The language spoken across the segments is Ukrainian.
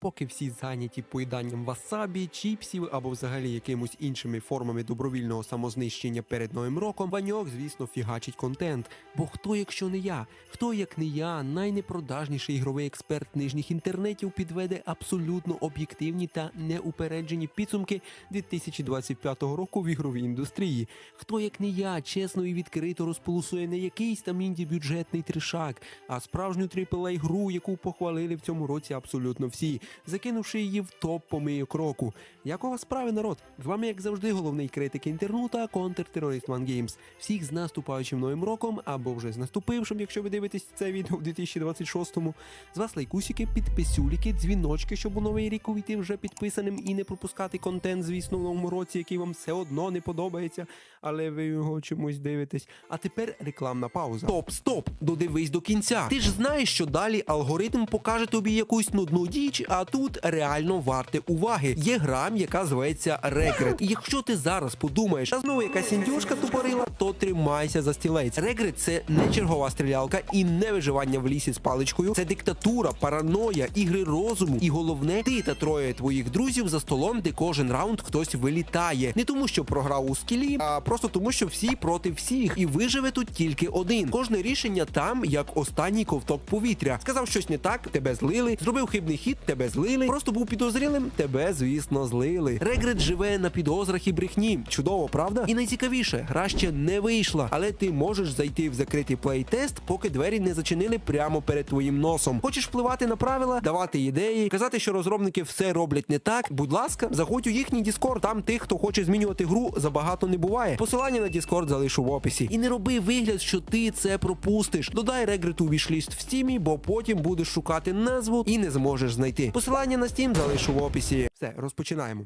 Поки всі зайняті поїданням васабі, чіпсів або взагалі якимось іншими формами добровільного самознищення перед Новим роком, Ваньок, звісно, фігачить контент. Бо хто, якщо не я? Хто, як не я, найнепродажніший ігровий експерт нижніх інтернетів, підведе абсолютно об'єктивні та неупереджені підсумки 2025 року в ігровій індустрії? Хто, як не я, чесно і відкрито розполосує не якийсь там інді-бюджетний тришак, а справжню AAA-гру, яку похвалили в цьому році абсолютно всі, закинувши її в топ помийок року. Як у вас справи, народ? З вами, як завжди, головний критик інтернета, контртерорист One Games. Всіх з наступаючим Новим роком, або вже з наступившим, якщо ви дивитесь це відео в 2026-му. З вас лайкусики, підписюліки, дзвіночки, щоб у новий рік увійти вже підписаним і не пропускати контент, звісно, в новому році, який вам все одно не подобається, але ви його чомусь дивитесь. А тепер рекламна пауза. Стоп! Додивись до кінця. Ти ж знаєш, що далі алгоритм покаже тобі якусь нудну діч, а тут реально варте уваги. Є гра, яка зветься Regret. І якщо ти зараз подумаєш, а знову якась індюшка тупорила, то тримайся за стілець. Regret – це не чергова стрілялка і не виживання в лісі з паличкою. Це диктатура, параноя, ігри розуму. І головне, ти та троє твоїх друзів за столом, де кожен раунд хтось вилітає. Не тому, що програв у скілі, а просто тому, що всі проти всіх. І виживе тут тільки один. Кожне рішення там, як останній ковток повітря. Сказав щось не так, тебе злили. Зробив хибний хід, тебе злили. Просто був підозрілим, тебе, звісно, злили. Regret живе на підозрах і брехні. Чудово, правда? І найцікавіше, гра ще не вийшла, але ти можеш зайти в закритий плей-тест, поки двері не зачинили прямо перед твоїм носом. Хочеш впливати на правила, давати ідеї, казати, що розробники все роблять не так? Будь ласка, заходь у їхній Discord, там тих, хто хоче змінювати гру, забагато не буває. Посилання на Discord залишу в описі. І не роби вигляд, що ти це пропустиш. Додай Regret у вішліст в Steam, бо потім будеш шукати назву і не зможеш знайти. Посилання на Steam залишу в описі. Все, розпочинаємо.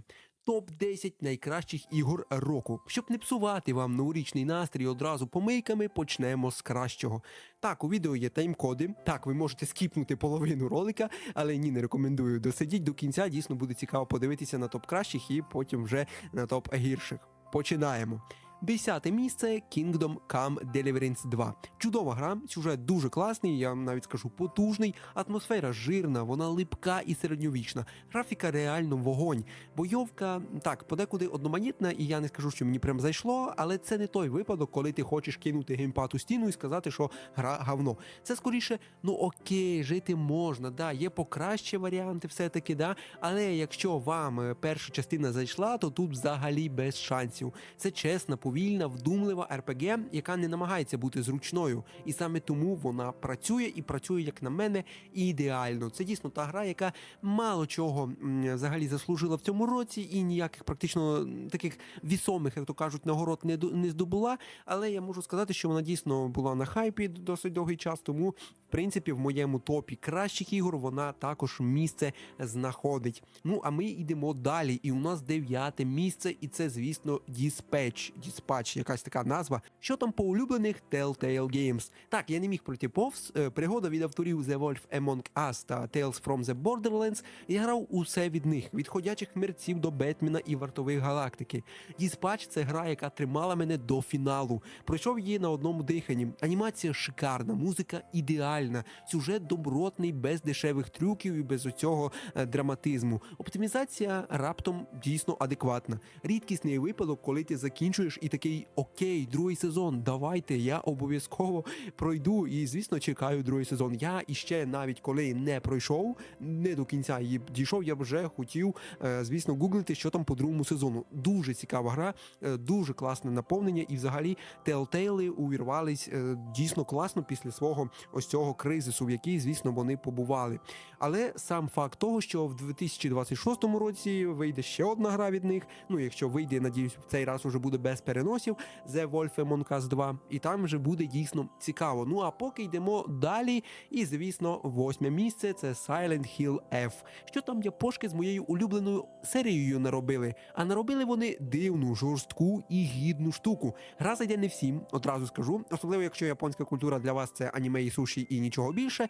Топ-10 найкращих ігор року. Щоб не псувати вам новорічний настрій одразу помийками, почнемо з кращого. Так, у відео є тайм-коди. Так, ви можете скіпнути половину ролика, але ні, не рекомендую. Досидіть до кінця, дійсно буде цікаво подивитися на топ кращих і потім вже на топ гірших. Починаємо. 10 місце Kingdom Come Deliverance 2. Чудова гра, сюжет дуже класний, я навіть скажу потужний, атмосфера жирна, вона липка і середньовічна, графіка реально вогонь, бойовка, так, подекуди одноманітна, і я не скажу, що мені прям зайшло, але це не той випадок, коли ти хочеш кинути геймпад у стіну і сказати, що гра говно. Це скоріше, ну окей, жити можна, да, є покраще варіанти все-таки, да, але якщо вам перша частина зайшла, то тут взагалі без шансів. Це чесна, повільна, вдумлива РПГ, яка не намагається бути зручною. І саме тому вона працює, і працює, як на мене, ідеально. Це дійсно та гра, яка мало чого взагалі заслужила в цьому році, і ніяких практично таких вісомих, як то кажуть, нагород не здобула. Але я можу сказати, що вона дійсно була на хайпі досить довгий час, тому, в принципі, в моєму топі кращих ігор вона також місце знаходить. Ну, а ми йдемо далі, і у нас 9 місце, і це, звісно, Dispatch, якась така назва. Що там по улюблених Telltale Games? Так, я не міг пройти повз. Пригода від авторів The Wolf Among Us та Tales from the Borderlands. Я грав усе від них, від ходячих мерців до Бетмена і вартових галактики. Dispatch – це гра, яка тримала мене до фіналу. Пройшов її на одному диханні. Анімація шикарна, музика ідеальна, сюжет добротний, без дешевих трюків і без оцього драматизму. Оптимізація раптом дійсно адекватна. Рідкісний випадок, коли ти закінчуєш і такий, окей, другий сезон, давайте, я обов'язково пройду і, звісно, чекаю другий сезон. Я іще навіть коли не пройшов, не до кінця її дійшов, я вже хотів, звісно, гуглити, що там по другому сезону. Дуже цікава гра, дуже класне наповнення і взагалі Telltale увірвались дійсно класно після свого ось цього кризису, в який, звісно, вони побували. Але сам факт того, що в 2026 році вийде ще одна гра від них, ну, якщо вийде, надіюсь, в цей раз уже буде без переносів, The Wolf Among Us 2, і там вже буде дійсно цікаво. Ну, а поки йдемо далі, і, звісно, 8 місце – це Silent Hill F. Що там япошки з моєю улюбленою серією наробили? А наробили вони дивну, жорстку і гідну штуку. Гра зайде не всім, одразу скажу, особливо, якщо японська культура для вас це аніме і суші і нічого більше,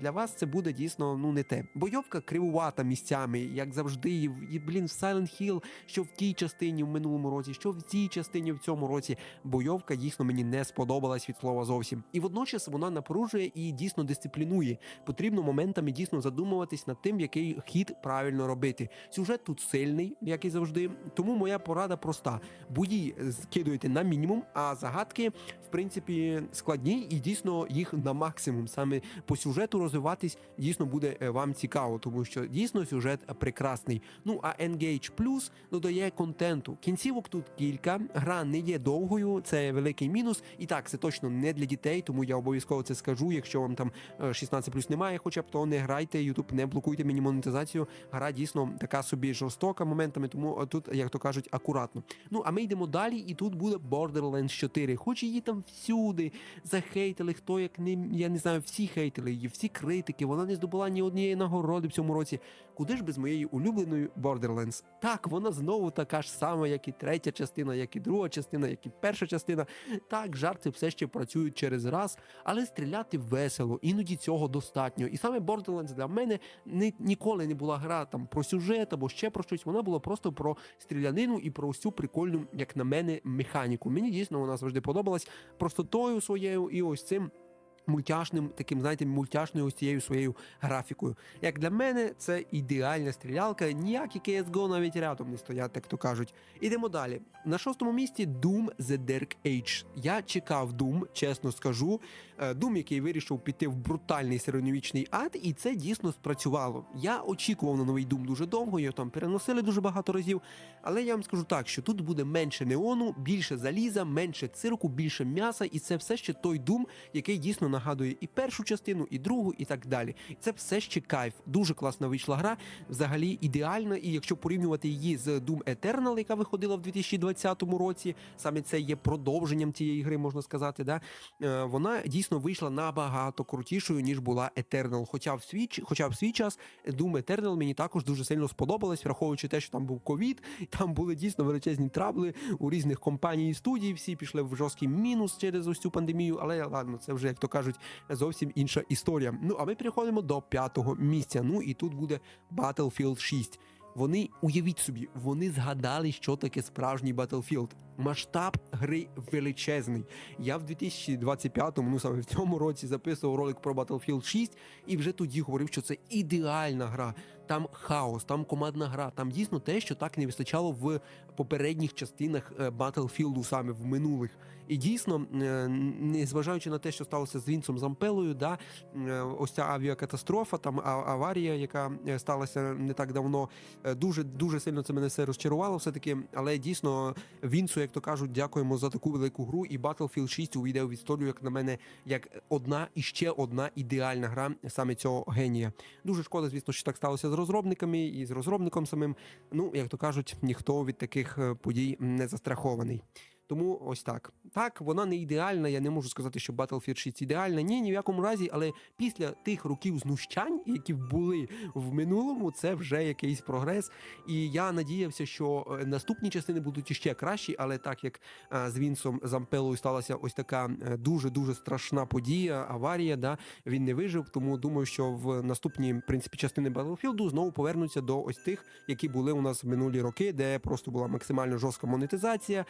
для вас це буде дійсно не те. Бойовка кривувата місцями, як завжди, і в Silent Hill, що в тій частині в минулому році, що в цій частині в цьому році, бойовка дійсно мені не сподобалась від слова зовсім. І водночас вона напружує і дійсно дисциплінує. Потрібно моментами дійсно задумуватись над тим, який хід правильно робити. Сюжет тут сильний, як і завжди, тому моя порада проста. Бої скидуйте на мінімум, а загадки, в принципі, складні і дійсно їх на максимум. Саме по сюжету розвиватись дійсно буде вам цікаво, тому що дійсно сюжет прекрасний. Ну а Engage Plus додає контенту. Кінцівок тут кілька, гра не є довгою, це великий мінус. І так, це точно не для дітей, тому я обов'язково це скажу. Якщо вам там 16+ немає, хоча б, то не грайте, YouTube не блокуйте мені монетизацію. Гра дійсно така собі жорстока моментами, тому тут, як то кажуть, акуратно. Ну, а ми йдемо далі, і тут буде Borderlands 4. Хоч її там всюди захейтили, хто як не, я не знаю, всі хейтили її, всі критики, вона не здобула ні однієї нагороди в цьому році. Куди ж без моєї улюбленої Borderlands? Так, вона знову така ж сама, як і третя частина, як і друга частина, як і перша частина. Так, жарти все ще працюють через раз, але стріляти весело, іноді цього достатньо. І саме Borderlands для мене ніколи не була гра там про сюжет або ще про щось, вона була просто про стрілянину і про всю прикольну, як на мене, механіку. Мені дійсно вона завжди подобалась простотою своєю і ось цим мультяшним, таким, знаєте, мультяшною ось цією своєю графікою. Як для мене, це ідеальна стрілялка, ніякі CSGO навіть рядом не стоять, так то кажуть. Ідемо далі. На 6-му місці Doom The Dark Age. Я чекав Doom, чесно скажу. Doom, який вирішив піти в брутальний середньовічний ад, і це дійсно спрацювало. Я очікував на новий Doom дуже довго, його там переносили дуже багато разів, але я вам скажу так, що тут буде менше неону, більше заліза, менше цирку, більше м'яса, і це все ще той Doom, який дійсно нагадує і першу частину, і другу, і так далі. І це все ще кайф. Дуже класна вийшла гра, взагалі ідеальна, і якщо порівнювати її з Doom Eternal, яка виходила в 2020 році, саме це є продовженням цієї гри, можна сказати, да? Вона дійсно вийшла набагато крутішою, ніж була Eternal. Хоча в свій час Doom Eternal мені також дуже сильно сподобалась, враховуючи те, що там був ковід, там були дійсно величезні трабли у різних компаній і студій, всі пішли в жорсткий мінус через ось цю пандемію, але ладно, це вже, як то кажуть, зовсім інша історія. Ну, а ми переходимо до 5-го місця. Ну, і тут буде Battlefield 6. Вони, уявіть собі, вони згадали, що таке справжній Battlefield. Масштаб гри величезний. Я в 2025-му, ну саме в цьому році, записував ролик про Battlefield 6 і вже тоді говорив, що це ідеальна гра. Там хаос, там командна гра, там дійсно те, що так не вистачало в попередніх частинах Battlefield, саме в минулих. І дійсно, незважаючи на те, що сталося з Вінсом Зампелою, да, ось ця авіакатастрофа, там аварія, яка сталася не так давно, дуже сильно це мене все розчарувало все-таки, але дійсно Вінсу, як то кажуть, дякуємо за таку велику гру, і Battlefield 6 увійде в історію, як на мене, як одна і ще одна ідеальна гра саме цього генія. Дуже шкода, звісно, що так сталося з розробниками і з розробником самим. Ну, як то кажуть, ніхто від таких подій не застрахований. Тому ось так. Так, вона не ідеальна, я не можу сказати, що Battlefield 6 ідеальна. Ні в якому разі, але після тих років знущань, які були в минулому, це вже якийсь прогрес. І я надіявся, що наступні частини будуть іще кращі, але так як з Вінсом Зампелою сталася ось така дуже-дуже страшна подія, аварія, да, він не вижив, тому думаю, що в наступні, в принципі, частини Battlefield знову повернуться до ось тих, які були у нас в минулі роки, де просто була максимально жорстка монетизація,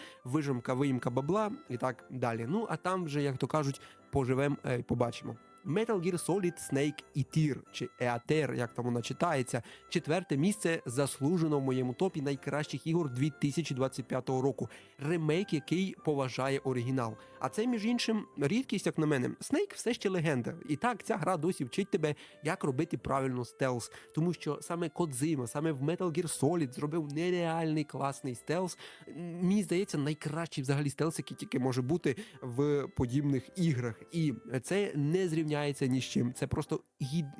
виїмка бабла і так далі. Ну, а там вже, як то кажуть, поживемо і побачимо. Metal Gear Solid Snake Eater, чи Eater, як там вона читається, 4-те місце заслужено в моєму топі найкращих ігор 2025 року. Ремейк, який поважає оригінал. А це, між іншим, рідкість, як на мене. Snake все ще легенда. І так, ця гра досі вчить тебе, як робити правильно стелс. Тому що саме Кодзима, саме в Metal Gear Solid зробив нереальний класний стелс. Мені здається, найкращий взагалі стелс, який тільки може бути в подібних іграх. І це не зрівняється ні з чим. Це просто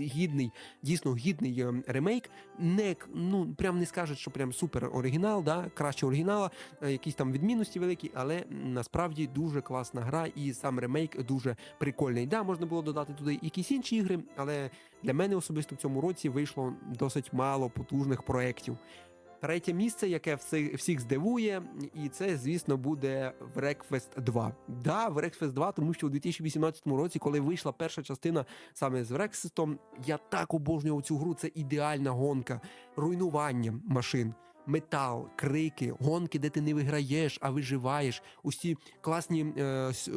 гідний, дійсно гідний ремейк. Прям не скажуть, що прям супер оригінал, да, краще оригінала, якісь там відмінності великі, але насправді дуже класна гра і сам ремейк дуже прикольний. Да, можна було додати туди якісь інші ігри, але для мене особисто в цьому році вийшло досить мало потужних проєктів. Третє місце, яке всіх здивує, і це, звісно, буде Wreckfest 2. Да, Wreckfest 2, тому що у 2018 році, коли вийшла перша частина саме з Wreckfest'ом, я так обожнював цю гру, це ідеальна гонка, руйнування машин. Метал, крики, гонки, де ти не виграєш, а виживаєш. Усі класні,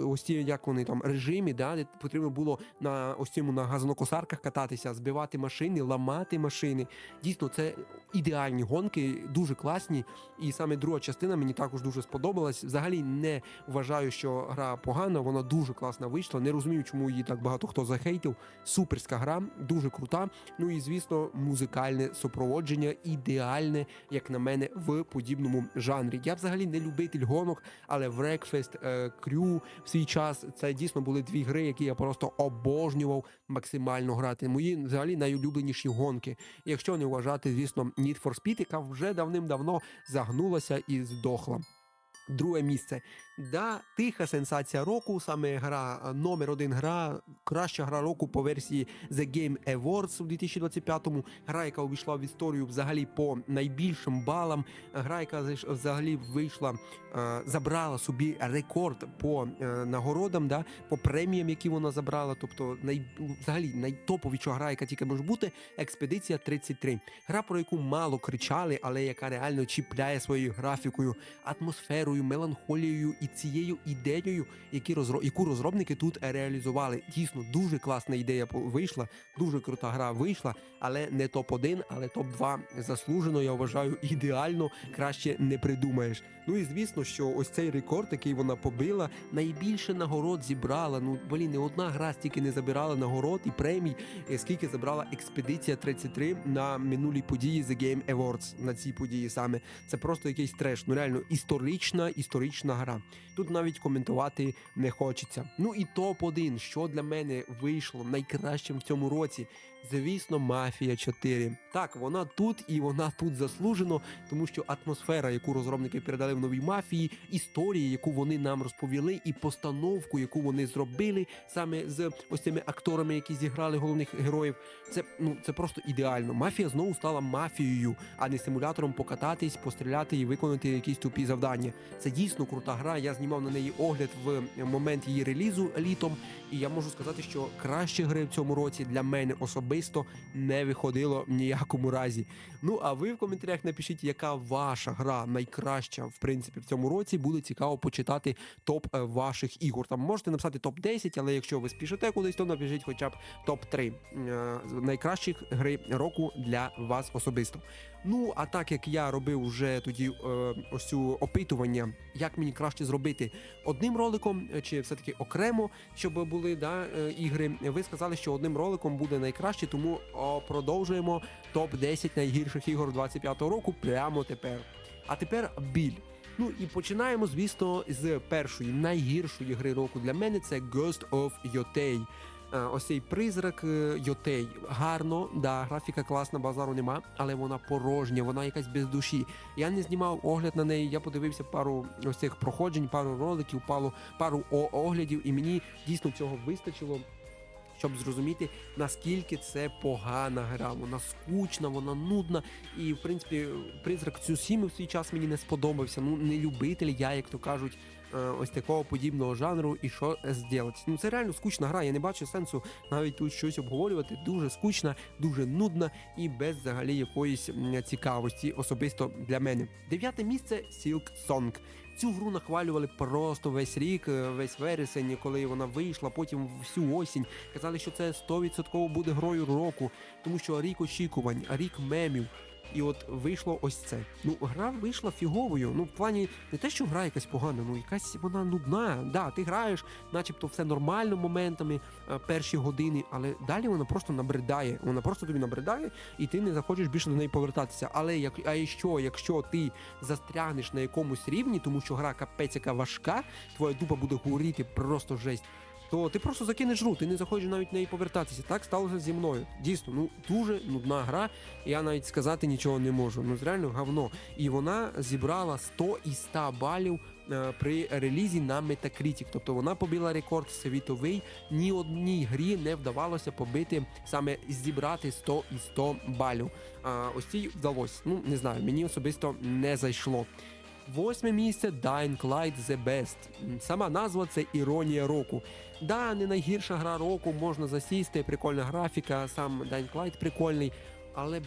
ось ці, як вони там, режимі, да, де потрібно було на газонокосарках кататися, збивати машини, ламати машини. Дійсно, це ідеальні гонки, дуже класні. І саме друга частина мені також дуже сподобалась. Взагалі не вважаю, що гра погана, вона дуже класна вийшла. Не розумію, чому її так багато хто захейтив. Суперська гра, дуже крута. Ну і, звісно, музикальне супроводження ідеальне, як на мене, в подібному жанрі. Я взагалі не любитель гонок, але Wreckfest, Crew в свій час, це дійсно були дві гри, які я просто обожнював максимально грати. Мої взагалі найулюбленіші гонки. Якщо не вважати, звісно, Need for Speed, яка вже давним-давно загнулася і здохла. Друге місце. Да, тиха сенсація року, саме гра, номер 1 гра, краща гра року по версії The Game Awards у 2025-му. Гра, яка увійшла в історію взагалі по найбільшим балам. Гра, яка взагалі вийшла, забрала собі рекорд по нагородам, да, по преміям, які вона забрала. Тобто, взагалі, найтоповіша гра, яка тільки може бути, Експедиція 33. Гра, про яку мало кричали, але яка реально чіпляє своєю графікою, атмосферою, меланхолією і цією ідеєю, яку розробники тут реалізували. Дійсно, дуже класна ідея вийшла, дуже крута гра вийшла, але не топ-1, але топ-2 заслужено, я вважаю, ідеально, краще не придумаєш. Ну і звісно, що ось цей рекорд, який вона побила, найбільше нагород зібрала. Ну, не одна гра стільки не забирала нагород і премій, скільки забрала Експедиція 33 на минулій події The Game Awards, на цій події саме. Це просто якийсь треш, ну реально історична гра. Тут навіть коментувати не хочеться. Ну і топ-1, що для мене вийшло найкращим в цьому році. Звісно, Мафія 4. Так, вона тут і вона тут заслужено, тому що атмосфера, яку розробники передали в новій Мафії, історії, яку вони нам розповіли, і постановку, яку вони зробили саме з ось цими акторами, які зіграли головних героїв, це просто ідеально. Мафія знову стала мафією, а не симулятором покататись, постріляти і виконати якісь тупі завдання. Це дійсно крута гра, я знімав на неї огляд в момент її релізу літом, і я можу сказати, що кращі гри в цьому році для мене особисто не виходило в ніякому разі. Ну, а ви в коментарях напишіть, яка ваша гра найкраща, в принципі, в цьому році. Буде цікаво почитати топ ваших ігор. Там можете написати топ-10, але якщо ви спішите кудись, то напишіть хоча б топ-3 найкращих гри року для вас особисто. Ну, а так як я робив вже тоді ось цю опитування, як мені краще зробити одним роликом, чи все-таки окремо, щоб були ігри, ви сказали, що одним роликом буде найкраще, тому продовжуємо топ-10 найгірших ігор 25-го року прямо тепер. А тепер біль. Ну і починаємо, звісно, з першої, найгіршої гри року для мене, це Ghost of Yotei. Ось цей призрак Йотей. Гарно, да, графіка класна, базару нема, але вона порожня, вона якась без душі. Я не знімав огляд на неї, я подивився пару ось цих проходжень, пару роликів, пару оглядів, і мені дійсно цього вистачило, щоб зрозуміти, наскільки це погана гра. Вона скучна, вона нудна. І, в принципі, призрак Цусіми в свій час мені не сподобався. Ну, не любитель я, як то кажуть, ось такого подібного жанру, і що зробити. Ну, це реально скучна гра, я не бачу сенсу навіть тут щось обговорювати. Дуже скучна, дуже нудна і без взагалі якоїсь цікавості особисто для мене. 9-те місце – Silk Song. Цю гру нахвалювали просто весь рік, весь вересень, коли вона вийшла, потім всю осінь. Казали, що це 100% буде грою року, тому що рік очікувань, рік мемів. І от вийшло ось це. Ну, гра вийшла фіговою. Ну, в плані не те, що гра якась погана, ну якась вона нудна. Да, ти граєш, начебто все нормально моментами, перші години, але далі вона просто набридає. Вона просто тобі набридає, і ти не захочеш більше до неї повертатися. Але якщо ти застрягнеш на якомусь рівні, тому що гра капець яка важка, твоя дупа буде горіти просто жесть, то ти просто закинеш гру, ти не захочеш навіть в неї повертатися. Так сталося зі мною. Дійсно, дуже нудна гра, я навіть сказати нічого не можу. Реально говно. І вона зібрала 100 із 100 балів при релізі на Metacritic. Тобто вона побила рекорд світовий, ні одній грі не вдавалося побити, саме зібрати 100 із 100 балів. Ось цій вдалося. Не знаю, мені особисто не зайшло. 8 місце Dying Light The Best. Сама назва — це іронія року. Да, не найгірша гра року, можна засісти, прикольна графіка, сам Dying Light прикольний. Але,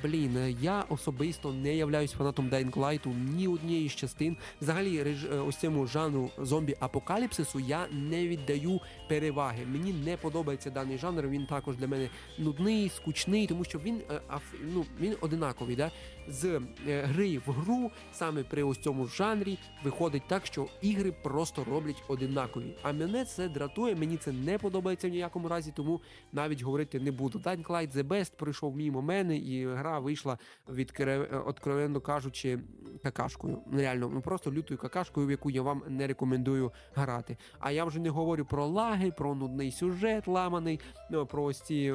я особисто не являюсь фанатом Dying Light ні однієї з частин. Взагалі, ось цьому жанру зомбі-апокаліпсису я не віддаю переваги. Мені не подобається даний жанр, він також для мене нудний, скучний, тому що він одинаковий. Да? З гри в гру, саме при ось цьому жанрі, виходить так, що ігри просто роблять одинакові. А мене це дратує, мені це не подобається в ніякому разі, тому навіть говорити не буду. Dying Light The Best пройшов мимо мене, і гра вийшла, откровенно кажучи, какашкою. Реально, просто лютою какашкою, в яку я вам не рекомендую грати. А я вже не говорю про лаги, про нудний сюжет ламаний, про ось ці...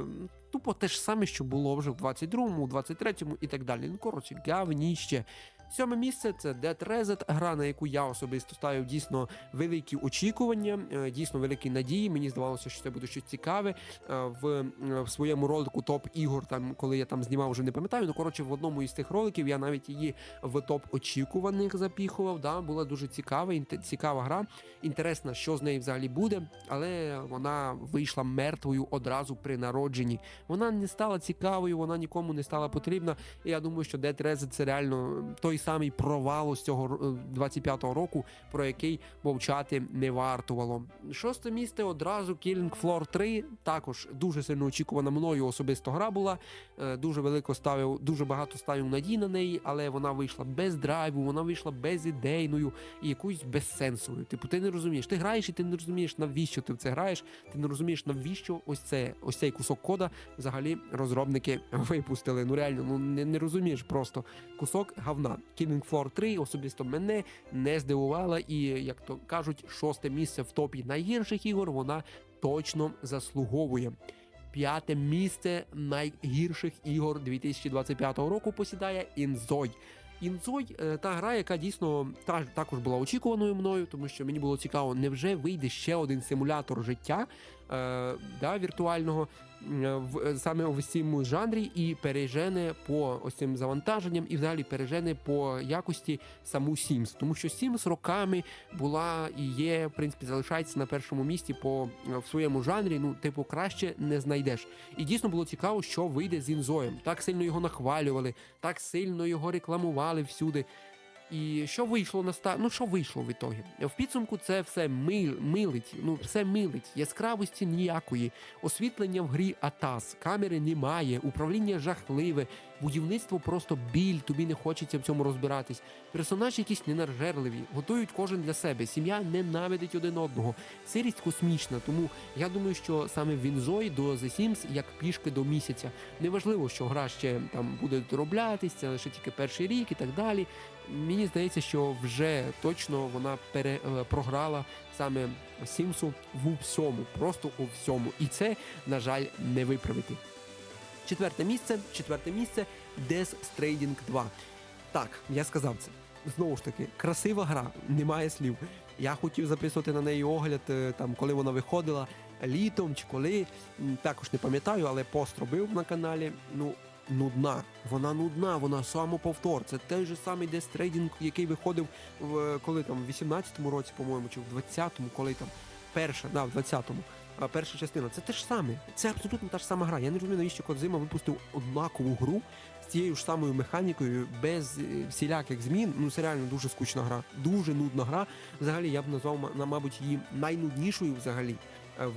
Тупо те ж саме, що було вже в 22-му, 23-му і так далі. Коротше, говніще. 7 місце — це Dead Reset, гра, на яку я особисто ставив дійсно великі очікування, дійсно великі надії. Мені здавалося, що це буде щось цікаве. В своєму ролику топ-ігор, коли я там знімав, вже не пам'ятаю, в одному із тих роликів я навіть її в топ-очікуваних запіхував. Да? Була дуже цікава гра. Інтересно, що з нею взагалі буде, але вона вийшла мертвою одразу при народженні. Вона не стала цікавою, вона нікому не стала потрібна. І я думаю, що Dead Reset — це реально той самий провал з цього 25-го року, про який мовчати не вартувало. 6 місце одразу Killing Floor 3, також дуже сильно очікувана мною особисто гра була, дуже багато ставив надій на неї, але вона вийшла без драйву, вона вийшла безідейною і якоюсь безсенсовою. Ти не розумієш, ти граєш і ти не розумієш, навіщо ти в це граєш, ти не розумієш, навіщо ось цей кусок кода взагалі розробники випустили. Реально, не розумієш просто. Кусок говна. Killing Floor 3 особисто мене не здивувала, і, як то кажуть, 6 місце в топі найгірших ігор вона точно заслуговує. 5 місце найгірших ігор 2025 року посідає Inzoi. Inzoi — та гра, яка дійсно також була очікуваною мною, тому що мені було цікаво, невже вийде ще один симулятор життя віртуального саме в цьому жанрі і пережене по ось цим завантаженням і взагалі пережене по якості саму Sims. Тому що Sims роками була і є, в принципі, залишається на першому місці в своєму жанрі, краще не знайдеш. І дійсно було цікаво, що вийде з Inzoi. Так сильно його нахвалювали, так сильно його рекламували всюди. І що вийшло що вийшло в ітогі? В підсумку це все милить, яскравості ніякої, освітлення в грі атас, камери немає, управління жахливе, будівництво просто біль, тобі не хочеться в цьому розбиратись. Персонажі якісь ненажерливі, готують кожен для себе, сім'я ненавидить один одного, сирість космічна, тому я думаю, що саме в Inzoi до The Sims як пішки до місяця. Неважливо, що гра ще там буде дороблятись, це лише тільки перший рік і так далі. Мені здається, що вже точно вона програла саме Сімсу в усьому, просто у всьому. І це, на жаль, не виправити. Четверте місце Death Stranding 2. Так, я сказав це. Знову ж таки, красива гра, немає слів. Я хотів записувати на неї огляд, коли вона виходила, літом чи коли, також не пам'ятаю, але пост робив на каналі. Нудна, вона самоповтор. Це той же самий Death Stranding, який виходив в 18-му році, по-моєму, чи в 20-му, коли там в 20-му. Перша частина. Це те ж саме. Це абсолютно та ж сама гра. Я не розумію, навіщо Кодзима випустив однакову гру з тією ж самою механікою, без всіляких змін. Це реально дуже скучна гра. Дуже нудна гра. Взагалі, я б назвав, мабуть, її найнуднішою взагалі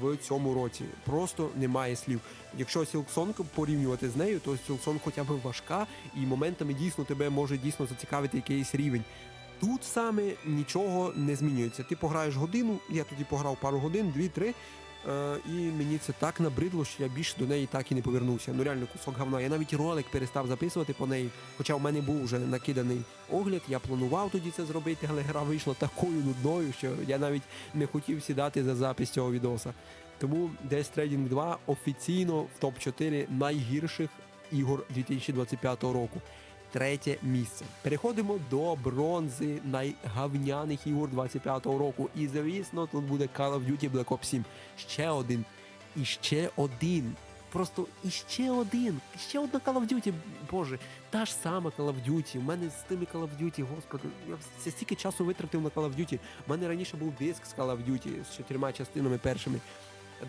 в цьому році. Просто немає слів. Якщо Silksong порівнювати з нею, то Silksong хоча б важка і моментами дійсно тебе може зацікавити якийсь рівень. Тут саме нічого не змінюється. Ти пограєш годину, я тоді пограв пару годин, 2-3, і мені це так набридло, що я більше до неї так і не повернувся. Реально кусок говна. Я навіть ролик перестав записувати по неї, хоча в мене був вже накиданий огляд, я планував тоді це зробити, але гра вийшла такою нудною, що я навіть не хотів сідати за запис цього відоса. Тому Death Stranding 2 офіційно в топ-4 найгірших ігор 2025 року. Третє місце. Переходимо до бронзи найгавняних ігор 25-го року. І, звісно, тут буде Call of Duty Black Ops 7. Ще один. І ще один. Просто іще один. Ще одна Call of Duty. Боже, та ж сама Call of Duty. У мене з тими Call of Duty, господи, я стільки часу витратив на Call of Duty. У мене раніше був диск з Call of Duty з 4 частинами першими.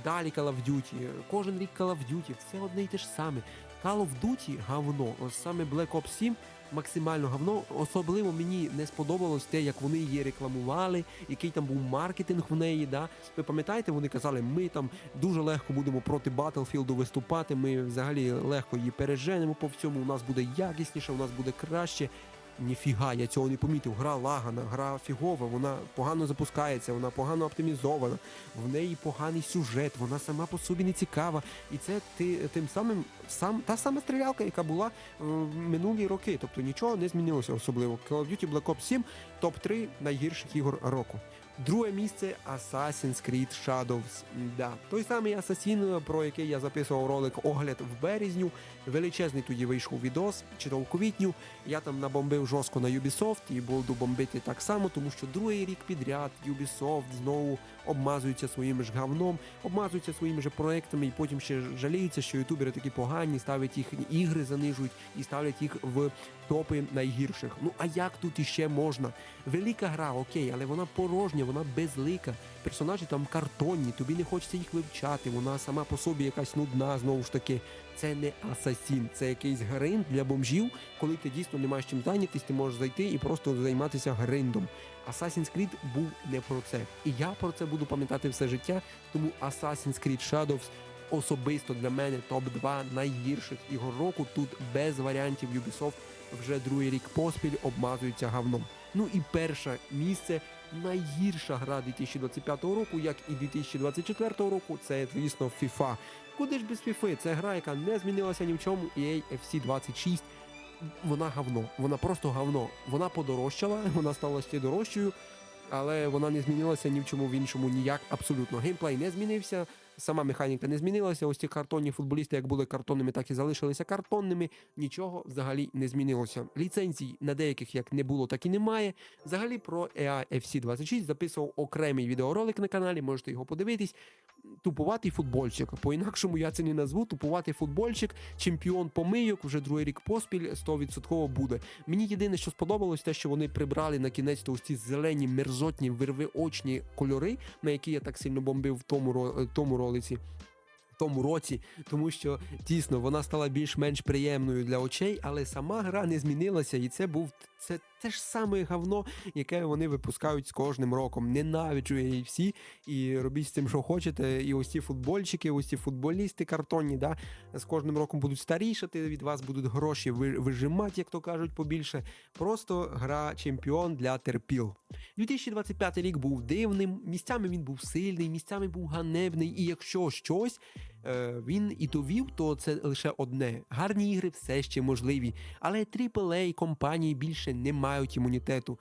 Далі Call of Duty. Кожен рік Call of Duty. Все одне і те ж саме. Call of Duty говно. Ось саме Black Ops 7 максимально говно. Особливо мені не сподобалось те, як вони її рекламували, який там був маркетинг в неї. Да? Ви пам'ятаєте, вони казали, ми там дуже легко будемо проти Battlefield виступати, ми взагалі легко її переженемо по всьому, у нас буде якісніше, у нас буде краще. Ніфіга, я цього не помітив. Гра лагана, гра фігова, вона погано запускається, вона погано оптимізована, в неї поганий сюжет, вона сама по собі не цікава. І це тим самим та сама стрілялка, яка була в минулі роки. Тобто нічого не змінилося особливо. Call of Duty Black Ops 7 топ-3 найгірших ігор року. Друге місце Assassin's Creed Shadows. Да. Той самий Assassin, про який я записував ролик огляд в березню. Величезний тоді вийшов відос, чи то в квітню. Я там набомбив жорстко на Ubisoft і буду бомбити так само, тому що другий рік підряд Ubisoft знову обмазується своїм ж говном, обмазується своїми ж проектами і потім ще жаліються, що ютубери такі погані, ставлять їхні ігри, занижують і ставлять їх в топи найгірших. Ну а як тут іще можна? Велика гра, окей, але вона порожня, вона безлика. Персонажі там картонні, тобі не хочеться їх вивчати, вона сама по собі якась нудна, знову ж таки. Це не Асасін, це якийсь гринд для бомжів, коли ти дійсно не маєш чим зайнятися, ти можеш зайти і просто займатися гриндом. Assassin's Creed був не про це. І я про це буду пам'ятати все життя, тому Assassin's Creed Shadows особисто для мене топ-2 найгірших ігор року. Тут без варіантів. Ubisoft вже другий рік поспіль обмазується говном. Ну і перше місце, найгірша гра 2025 року, як і 2024 року, це, звісно, FIFA. Куди ж без FIFA? Це гра, яка не змінилася ні в чому, EA FC 26. Вона говно, вона просто говно. Вона подорожчала, вона стала ще дорожчою, але вона не змінилася ні в чому в іншому ніяк, абсолютно. Геймплей не змінився, сама механіка не змінилася, ось ці картонні футболісти як були картонними, так і залишилися картонними, нічого взагалі не змінилося. Ліцензій на деяких як не було, так і немає. Взагалі про EA FC 26 записував окремий відеоролик на каналі, можете його подивитись. Тупуватий футбольчик. По-інакшому я це не назву. Тупуватий футбольчик, чемпіон помийок, вже другий рік поспіль 100% буде. Мені єдине, що сподобалось, те, що вони прибрали на кінець ось ці зелені, мерзотні, вирвиочні кольори, на які я так сильно бомбив в тому році, тому що дійсно вона стала більш-менш приємною для очей, але сама гра не змінилася, і це те ж саме говно, яке вони випускають з кожним роком. Ненавиджу її всі, і робіть з цим, що хочете. І ось ці футбольчики, ось ці футболісти картонні, да, з кожним роком будуть старішати, від вас будуть гроші вижимати, як то кажуть, побільше. Просто гра чемпіон для терпіл. 2025 рік був дивним, місцями він був сильний, місцями був ганебний, і якщо щось він і довів, то це лише одне. Гарні ігри все ще можливі, але AAA компанії більше не мають імунітету.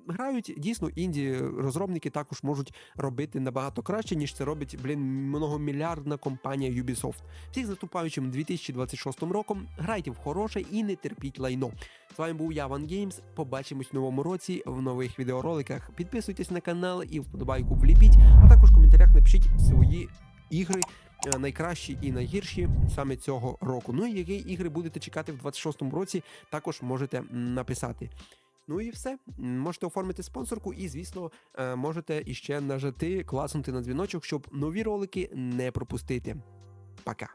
Грають дійсно інді-розробники також можуть робити набагато краще, ніж це робить, многомільярдна компанія Ubisoft. Всіх з наступаючим 2026 роком, грайте в хороше і не терпіть лайно. З вами був я, Ван Геймс, побачимось в новому році в нових відеороликах. Підписуйтесь на канал і вподобайку вліпіть, а також в коментарях напишіть свої ігри, найкращі і найгірші саме цього року. Ну і які ігри будете чекати в 26-му році, також можете написати. Ну і все. Можете оформити спонсорку і, звісно, можете іще нажати, класнути на дзвіночок, щоб нові ролики не пропустити. Пока!